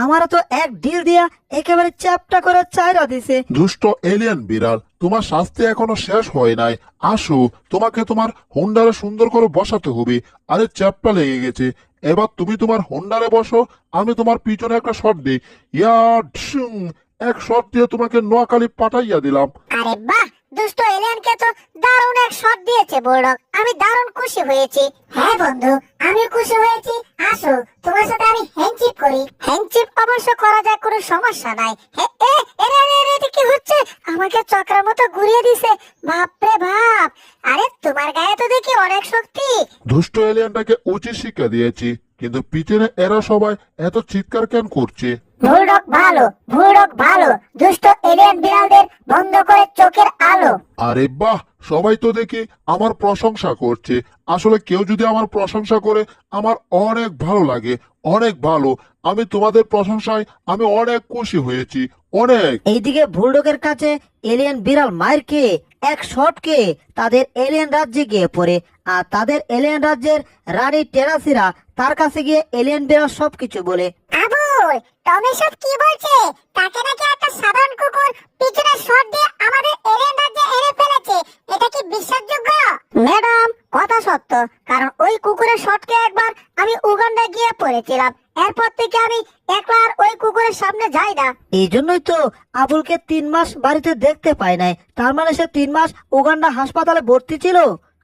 আমারও তো এক ডিল দিয়া একেবারে চ্যাপটা করে চাইরা দিছে। দুষ্ট এলিয়েন বিড়াল, তোমার শাস্তি এখনো শেষ হয় নাই। আসো, তোমাকে তোমার হোন্ডারে সুন্দর করে বসাতে হবে। আরে চ্যাপটা লেগে গেছে, এবার তুমি তোমার হোন্ডারে বসো, আমি তোমার পিছনে একটা শট দিই। ইয়া ঢুং, এক শট দিয়ে তোমাকে নোয়াখালী পাঠাইয়া দিলাম। আরে বাহ, দুষ্ট এলিয়েনকে তো দারুণ এক শট দিয়েছে বুলডগ। আমি দারুণ খুশি হয়েছি। হ্যাঁ বন্ধু, আমি খুশি হয়েছি। আসো, তোমার সাথে আমি হ্যান্ডশিপ করি। হ্যান্ডশিপ অবশ্য করা যায়, কোনো সমস্যা নাই। এটা কি হচ্ছে? আমাকে চক্রের মতো ঘুরিয়ে দিছে। বাপরে বাপ! আরে তোমার গায়ে তো দেখি অনেক শক্তি। দুষ্ট এলিয়েনটাকে উচিত শিক্ষা দিয়েছি, কিন্তু পিছনে এরা সবাই এত চিৎকার কেন করছে? বুলডগ ভালো, বুলডগ ভালো। দুষ্ট এলিয়েন বিড়ালদের বন্ধ করে চোখের আলো। আরে বাহ, সবাই তো দেখি আমার প্রশংসা করছে। আসলে কেউ যদি আমার প্রশংসা করে আমার অনেক ভালো লাগে, অনেক ভালো। আমি তোমাদের প্রশংসায় আমি অনেক খুশি হয়েছি, অনেক। এইদিকে বুলডগের কাছে এলিয়েন বিড়াল মায়ের কে এক শটকে তাদের এলিয়েন রাজ্যে গিয়ে পড়ে। আর তাদের এলিয়েন রাজ্যের রানী টেরাসিরা তার কাছে গিয়ে এলিয়েন বিড়াল সবকিছু বলে। আবুল, টমি সব কি বলছে? তাকে নাকি একটা সাধারণ কুকুর পিছনে শট দিয়ে আমাদের এলিয়েন রাজ্যে এনে ফেলেছে। এটা কি বিশ্বাসযোগ্য? ম্যাডাম, কথা সত্য। কারণ ওই কুকুরের শটকে একবার আমি উগান্ডায় গিয়ে পড়েছিলাম। এরপর থেকে আমি একলা আর ওই কুকুরের সামনে যাই না। এই জন্যই তো আবুলকে 3 মাস বাড়িতে দেখতে পায় নাই। তার মানে সে 3 মাস উগান্ডা হাসপাতালে ভর্তি ছিল।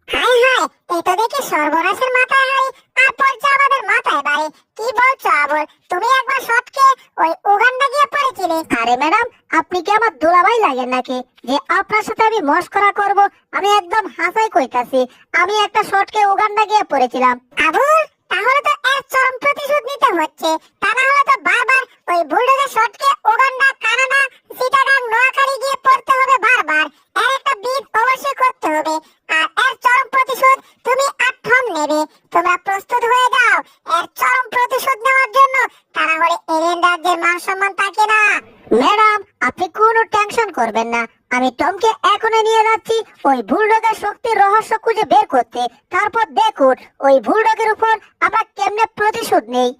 হাই হাই, এটা দেখি সর্বনাশের মাথায় হাই আর পড়ছে আমাদের মাথায় বাড়ি। কি বলছো আবুল? তুমি একবার শটকে ওই উগান্ডা গিয়ে পড়েছিলে? আরে ম্যাডাম, আপনি কি আমার দুলাভাই লাগেন নাকি যে আপনার সাথে আমি মস্করা করব? আমি একদম হাসাই কইতাছি। আমি একটা শটকে উগান্ডা গিয়ে পড়েছিলাম। আবুল, তাহলে তো এর চরম প্রতিশোধ নিতে হচ্ছে। তা না হলে তো বারবার ওই বুলডগের শটকে উগান্ডা, কানাডা, চিটাগাং, নোয়াখালী গিয়ে পড়তে হবে বারবার। এর একটা বিট অবশ্যই করতে হবে। আর এর চরম প্রতিশোধ তুমি আর থম নেবে। তোমরা প্রস্তুত হয়ে যাও এর চরম প্রতিশোধ নেওয়ার জন্য। তা না হলে এলিয়েন রাজ্যের মান সম্মান থাকে না। ম্যাডাম, আপনি কোনো টেনশন করবেন না। আমি টমকে এখনই নিয়ে যাচ্ছি ওই বুলডগের শক্তির রহস্য খুঁজে বের করতে। তারপর দেখুন ওই বুলডগের উপর আমরা কেমনে প্রতিশোধ নেই।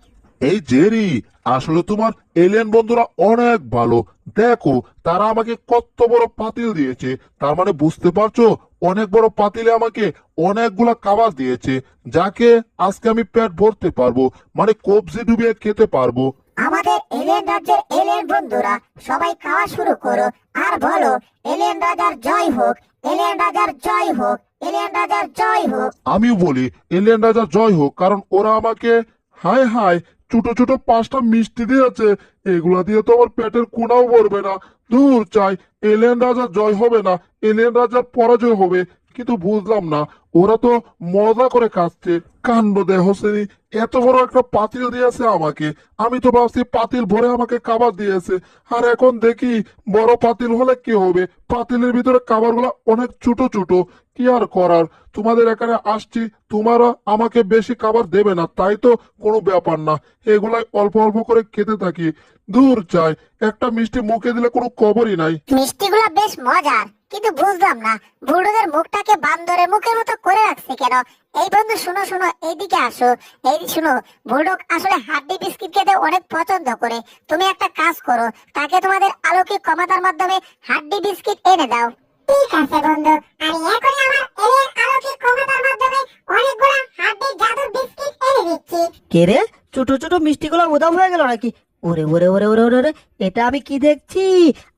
এই জেরি, আসলে তোমার এলিয়েন বন্ধুরা অনেক ভালো। দেখো তারা আমাকে কত বড় পাতিল দিয়েছে। তার মানে বুঝতে পারছো, অনেক বড় পাতিলে আমাকে অনেকগুলা খাবার দিয়েছে, যাকে আজকে আমি পেট ভরতে পারবো, মানে কবজি ডুবিয়ে খেতে পারবো। আমাদের এলিয়েন রাজ্যের এলিয়েন বন্ধুরা সবাই খাওয়া শুরু করো আর বলো এলিয়েন রাজার জয় হোক, এলিয়েন রাজার জয় হোক, এলিয়েন রাজার জয় হোক। আমিও বলি এলিয়েন রাজা জয় হোক, কারণ ওরা আমাকে হায় হায় ছোট ছোট 5টা মিষ্টি দিয়েছে। এগুলা দিয়ে তো আমার পেটের কোনাও ভরবে না। দূর চাই, এলিয়েন রাজা জয় হবে না, এলিয়েন রাজার পরাজয় হবে। কিন্তু বুঝলাম না, ওরা তো মজা করে খাচ্ছে। কাণ্ড দেহ শ্রেণী, এত বড় একটা পাতিল দিয়েছে আমাকে। আমি তো ভাবছি পাতিল ভরে আমাকে খাবার দিয়েছে, আর এখন দেখি বড় পাতিল হলে কি হবে, পাতিলের ভিতরে খাবারগুলো অনেক ছোট ছোট। কি আর করার, তোমাদের এখানে আসছি, তোমারা আমাকে বেশি খাবার দেবে না, তাই তো কোনো ব্যাপার না, এগুলাই অল্প অল্প করে খেতে থাকি। দূর চাই, একটা মিষ্টি মুখে দিলে কোনো খবরই নাই। মিষ্টিগুলো বেশ মজার, কিন্তু বুঝলাম না বুলডগের মুখটাকে বান্দরের মুখের মতো করে রাখছে কেন। এই বন্ধু শোনো শোনো, এইদিকে আসো। এই শোনো, বুলডগ আসলে হাড্ডি বিস্কিট খেতে অনেক পছন্দ করে। তুমি একটা কাজ করো, তাকে তোমাদের অলৌকিক ক্ষমতার মাধ্যমে হাড্ডি বিস্কিট এনে দাও। ঠিক আছে বন্ধু, আমি এখনই আমার এলিয়েন অলৌকিক ক্ষমতার মাধ্যমে অনেকগুলো হাড্ডি জাদুর বিস্কিট এনে দিচ্ছি। কে রে, ছোট ছোট মিষ্টিগুলো উধাও হয়ে গেল নাকি? ওরে ওরে ওরে ওরে ওরে ওরে, এটা আমি কি দেখছি?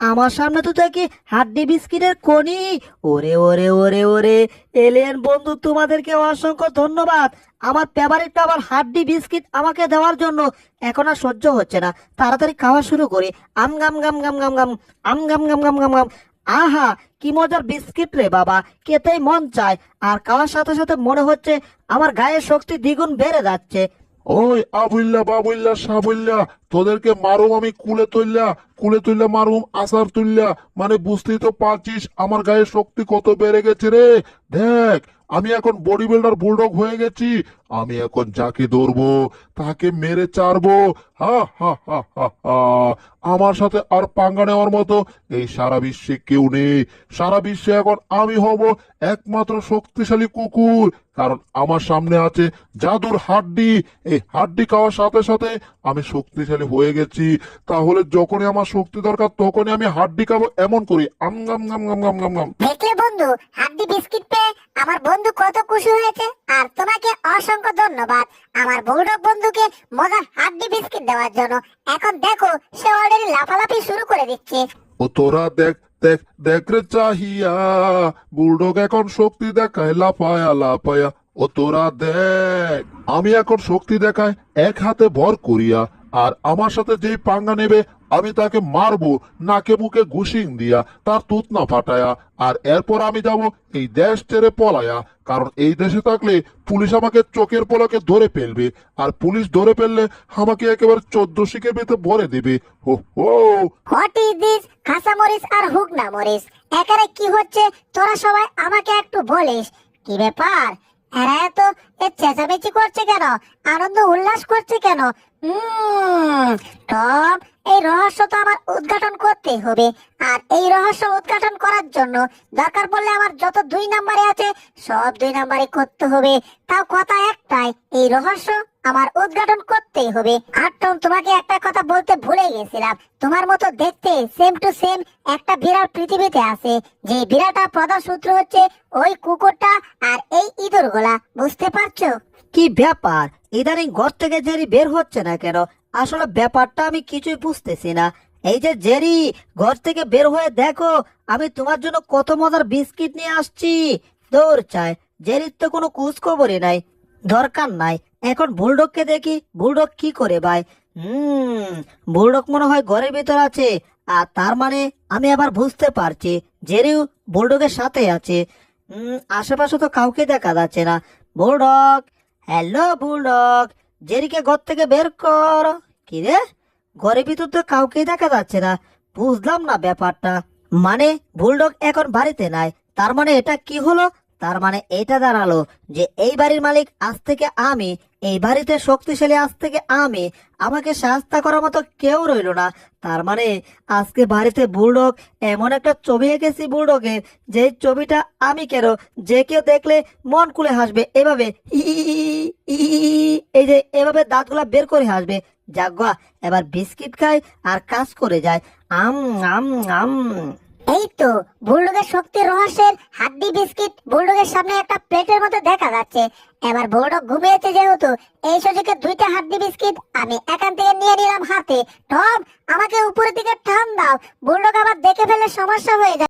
আমার সামনে তো দেখি হাড্ডি বিস্কিটের খনি। ওরে ওরে ওরে ওরে, এলিয়েন বন্ধু তোমাদেরকে অসংখ্য ধন্যবাদ আমার ফেভারিট আবার হাড্ডি বিস্কিট আমাকে দেওয়ার জন্য। এখন আর সহ্য হচ্ছে না, তাড়াতাড়ি খাওয়া শুরু করি। আম গাম গাম গাম গাম গাম, আম গাম গাম গাম গাম গাম। আহা, কি মজার বিস্কিট রে বাবা, খেতেই মন চায়। আর খাওয়ার সাথে সাথে মনে হচ্ছে আমার গায়ের শক্তি দ্বিগুণ বেড়ে যাচ্ছে। ওই আবুল্লা বাবুল্লা সাবুল্লা, তোদেরকে মারুম আমি কুলে তুললা মারুম আসার তুললা। মানে বুঝতেই তো পারছিস আমার গায়ে শক্তি কত বেড়ে গেছে রে। দেখ, আমি এখন বডি বিল্ডার বুলডগ হয়ে গেছি। আমি এখন যাকে ধরবো তাকে মেরে চারবো। হা হা হা হা হা। আমার সাথে আর পাঙ্গা নেওয়ার মতো এই সারা বিশ্বে কেউ নেই। সারা বিশ্বে এখন আমি হব একমাত্র শক্তিশালী কুকুর, কারণ আমার সামনে আছে জাদুর হাড্ডি। এই হাড্ডি খাওয়ার সাথে সাথে আমি শক্তিশালী হয়ে গেছি। তাহলে যখনই আমার শক্তি দরকার তখনই আমি হাড্ডি খাবো, এমন করি আম গাম গাম গাম গাম গাম গাম। দেখলে বন্ধু, হাড্ডি বিস্কিট পেয়ে আমার বন্ধু কত খুশি হয়েছে। আর তোমাকে অসংখ্য ধন্যবাদ আমার বুলডগ বন্ধুকে মজার হাড্ডি বিস্কিট দেওয়ার জন্য। এখন দেখো সে অলরেডি লাফালাফি শুরু করে দিচ্ছে। ও তোরা দেখ দেখ দেখ রে চাহিয়া, বুলডগ এখন শক্তি দেখায় লাফায়া লাফায়া। ও তোরা দেখ, আমি এখন শক্তি দেখায় এক হাতে ভর করিয়া, আর আমার সাথে যেই পাঙ্গা নেবে আমি তাকে মারবো নাকে মুখে ঘুষিং দিয়া, তার তুত না ফাটায়া। আর এরপর আমি যাব এই দেশ ছেড়ে পলায়া, কারণ এই দেশে থাকলে পুলিশ আমাকে চোখের পলকে ধরে ফেলবে, আর পুলিশ ধরে ফেললে আমাকে একেবারে 14 শিখের ভিতরে ভরে দেবে। হো হো। হোয়াট ইজ দিস কাঁচা মরিচ আর হুগনা মরিচ? এখানে কি হচ্ছে তোরা সবাই আমাকে একটু বলিস। কি ব্যাপার, এরা এত চেঁচামেচি করছে কেন, আনন্দ উল্লাস করছে কেন? টম, এই রহস্য তো আমার উদ্ঘাটন করতেই হবে। আর এই রহস্য উদ্ঘাটন করার জন্য দরকার পড়লে আমার যত 2 নাম্বারে আছে সব 2 নাম্বারে করতে হবে। তাও কথা একটাই, এই রহস্য আমার উদ্ঘাটন করতেই হবে। আর টম, তোমাকে একটা কথা বলতে ভুলে গেছিলাম। তোমার মতো দেখতে সেম টু সেম একটা বিড়াল পৃথিবীতে আছে, যে বিড়ালটা প্রধান সূত্র হচ্ছে ওই কুকুরটা আর এই ইঁদুরগুলা। বুঝতে পারছো? কি ব্যাপার, ইদানিং ঘর থেকে জেরি বের হচ্ছে না কেন? আসলে ব্যাপারটা আমি কিছুই বুঝতেছি না। এই যে জেরি, ঘর থেকে বের হয়ে দেখো, আমি তোমার জন্য কত মজার বিস্কিট নিয়ে আসছি। দৌড় চায়, জেরির তো কোনো খোঁজ খবরই নাই। দরকার নাই, এখন বুলডগকে দেখি বুলডগ কি করে ভাই। বুলডগ মনে হয় ঘরের ভিতর আছে। আর তার মানে আমি আবার বুঝতে পারছি জেরিও বুলডগের সাথে আছে। আশেপাশে তো কাউকে দেখা যাচ্ছে না। বুলডগ, হ্যালো বুলডগ, জেরিকে ঘর থেকে বের কর। কি রে, ঘরের ভিতর তো কাউকে দেখা যাচ্ছে না। বুঝলাম না ব্যাপারটা। মানে বুলডগ এখন বাড়িতে নাই, তার মানে এটা কি হলো? তার মানে এটা দাঁড়ালো যে এই বাড়ির মালিক আজ থেকে আমি, এই বাড়িতে শক্তিশালী আজ থেকে আমি, আমাকে শাস্তা করার মতো কেউ রইলো না। তার মানে আজকে বাড়িতে বুলডগ, এমন একটা ছবি এঁকেছি বুলডগের, যে ছবিটা আমি কেন, যে কেউ দেখলে মন খুলে হাসবে এভাবে, ই ই ই ই ই ই, এই যে এভাবে দাঁতগুলা বের করে হাসবে। যাগ্গা, এবার বিস্কিট খাই আর কাজ করে যায়। আম আম আম। এই তো বুলডগের শক্তির রহস্যের হাড্ডি বিস্কিট বুলডগের সামনে একটা প্লেটের মধ্যে দেখা যাচ্ছে। এবার বুলডগ ঘুমিয়েছে যেহেতু, এই সুযোগে 2টা হাড্ডি বিস্কিট আমি এখান থেকে নিয়ে নিলাম হাতে। টম, আমাকে উপরের দিকে টান দাও, বুলডগ আবার দেখে ফেলে সমস্যা হয়ে যায়।